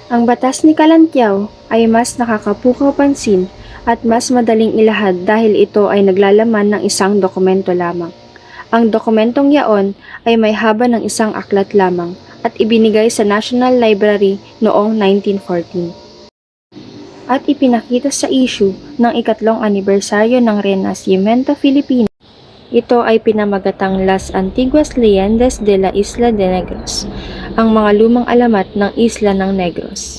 Ang batas ni Calantiaw ay mas nakakapukaw pansin at mas madaling ilahad dahil ito ay naglalaman ng isang dokumento lamang. Ang dokumentong yaon ay may haba ng isang aklat lamang at ibinigay sa National Library noong 1914. At ipinakita sa issue ng ikatlong anibersaryo ng Renacimiento Filipino. Ito ay pinamagatang Las Antiguas Leyendas de la Isla de Negros, ang mga lumang alamat ng Isla ng Negros.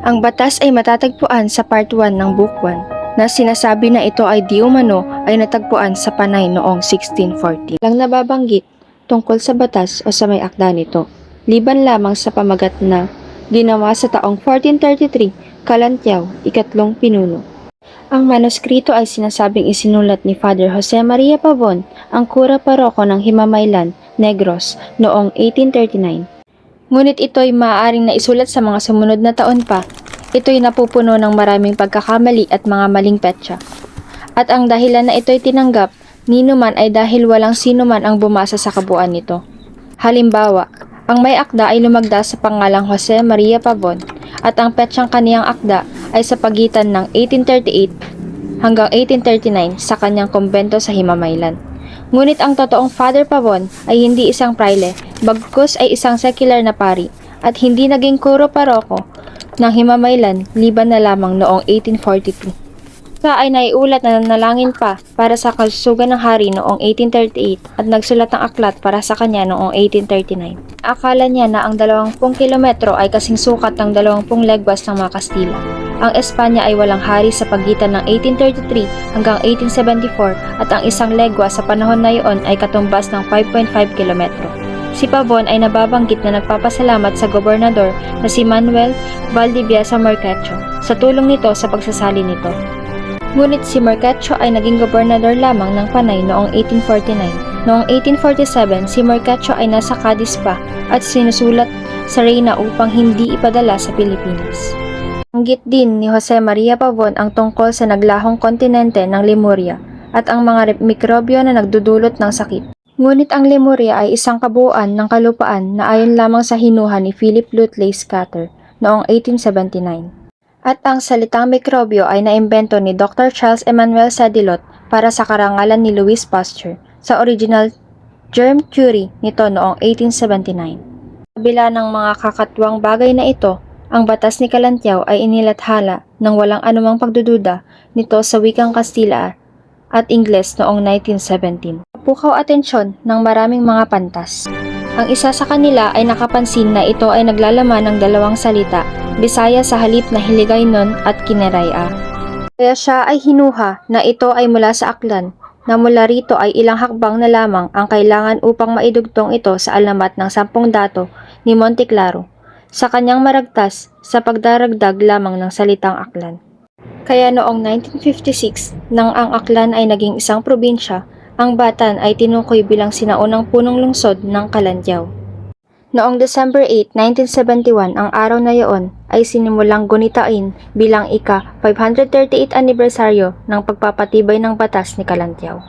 Ang batas ay matatagpuan sa Part 1 ng Book 1 na sinasabi na ito ay di umano ay natagpuan sa Panay noong 1640. Lang nababanggit tungkol sa batas o sa may akda nito, liban lamang sa pamagat na ginawa sa taong 1433 Calantiaw, ikatlong pinuno. Ang manuskrito ay sinasabing isinulat ni Father Jose Maria Pavon, ang kura paroko ng Himamaylan, Negros, noong 1839. Ngunit ito'y maaaring naisulat sa mga sumunod na taon pa. Ito'y napupuno ng maraming pagkakamali at mga maling petsa. At ang dahilan na ito'y tinanggap, ninuman ay dahil walang sino man ang bumasa sa kabuuan nito. Halimbawa, ang may akda ay lumagda sa pangalang Jose Maria Pavon at ang petsang kaniyang akda ay sa pagitan ng 1838 hanggang 1839 sa kanyang kumbento sa Himamaylan. Ngunit ang totoong Father Pavon ay hindi isang praile, bagkus ay isang secular na pari at hindi naging kuro paroko ng Himamaylan liban na lamang noong 1842. Siya ay naiulat na nanalangin pa para sa kalusugan ng hari noong 1838 at nagsulat ng aklat para sa kanya noong 1839. Akala niya na ang 20 kilometro ay kasing sukat ng 20 legwas ng mga Kastila. Ang Espanya ay walang hari sa pagitan ng 1833 hanggang 1874 at ang isang legwa sa panahon na iyon ay katumbas ng 5.5 kilometro. Si Pavon ay nababanggit na nagpapasalamat sa gobernador na si Manuel Valdivieso Marquecho sa tulong nito sa pagsasali nito. Ngunit si Marquecho ay naging gobernador lamang ng Panay noong 1849. Noong 1847, si Marquecho ay nasa Cadiz pa at sinusulat sa reyna upang hindi ipadala sa Pilipinas. Banggit din ni Jose Maria Pavon ang tungkol sa naglahong kontinente ng Lemuria at ang mga mikrobyo na nagdudulot ng sakit. Ngunit ang Lemuria ay isang kabuuan ng kalupaan na ayon lamang sa hinuha ni Philip Lutley Scudder noong 1879. At ang salitang mikrobyo ay naimbento ni Dr. Charles Emmanuel Sadilot para sa karangalan ni Louis Pasteur sa original germ theory nito noong 1879. Kabila ng mga kakatuwang bagay na ito, ang batas ni Calantiaw ay inilathala ng walang anumang pagdududa nito sa wikang Kastila at Ingles noong 1917. Pukaw atensyon ng maraming mga pantas. Ang isa sa kanila ay nakapansin na ito ay naglalaman ng dalawang salita, Bisaya sa halip na Hiligaynon at Kineray-a. Kaya siya ay hinuha na ito ay mula sa Aklan, na mula rito ay ilang hakbang na lamang ang kailangan upang maidugtong ito sa alamat ng 10 dato ni Monteclaro, sa kanyang maragtas sa pagdaragdag lamang ng salitang Aklan. Kaya noong 1956, nang ang Aklan ay naging isang probinsya, ang Batan ay tinukoy bilang sinaunang punong lungsod ng Calantiaw. Noong December 8, 1971, ang araw na iyon ay sinimulang gunitain bilang ika-538 anibersaryo ng pagpapatibay ng batas ni Calantiaw.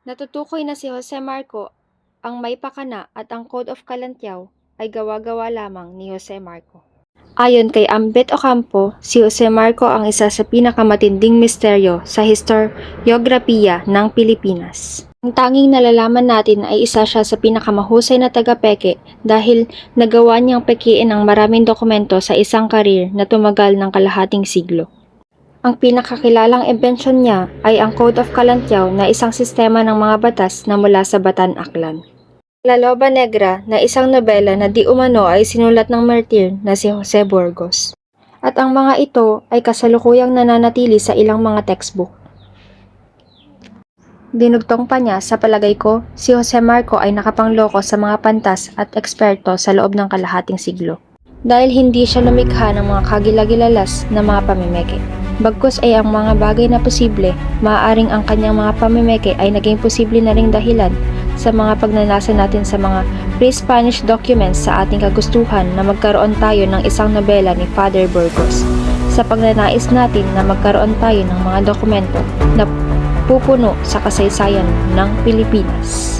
Natutukoy na si Jose Marco ang may pakana at ang Code of Calantiaw ay gawa-gawa lamang ni Jose Marco. Ayon kay Ambet Ocampo, si Jose Marco ang isa sa pinakamatinding misteryo sa historiografiya ng Pilipinas. Ang tanging nalalaman natin ay isa siya sa pinakamahusay na taga-peke dahil nagawa niyang pekiin ang maraming dokumento sa isang karir na tumagal ng kalahating siglo. Ang pinakakilalang imbensyon niya ay ang Code of Calantiaw na isang sistema ng mga batas na mula sa Batan-Aklan. La Loba Negra na isang nobela na di umano ay sinulat ng martir na si Jose Burgos. At ang mga ito ay kasalukuyang nananatili sa ilang mga textbook. Dinugtong pa niya, sa palagay ko, si Jose Marco ay nakapangloko sa mga pantas at eksperto sa loob ng kalahating siglo. Dahil hindi siya lumikha ng mga kagilagilalas na mga pamimeke. Bagkus ay ang mga bagay na posible, maaaring ang kanyang mga pamimeke ay naging posible na ring dahilan sa mga pagnanasa natin sa mga pre-Spanish documents sa ating kagustuhan na magkaroon tayo ng isang nobela ni Father Burgos. Sa pagnanais natin na magkaroon tayo ng mga dokumento na pupuno sa kasaysayan ng Pilipinas.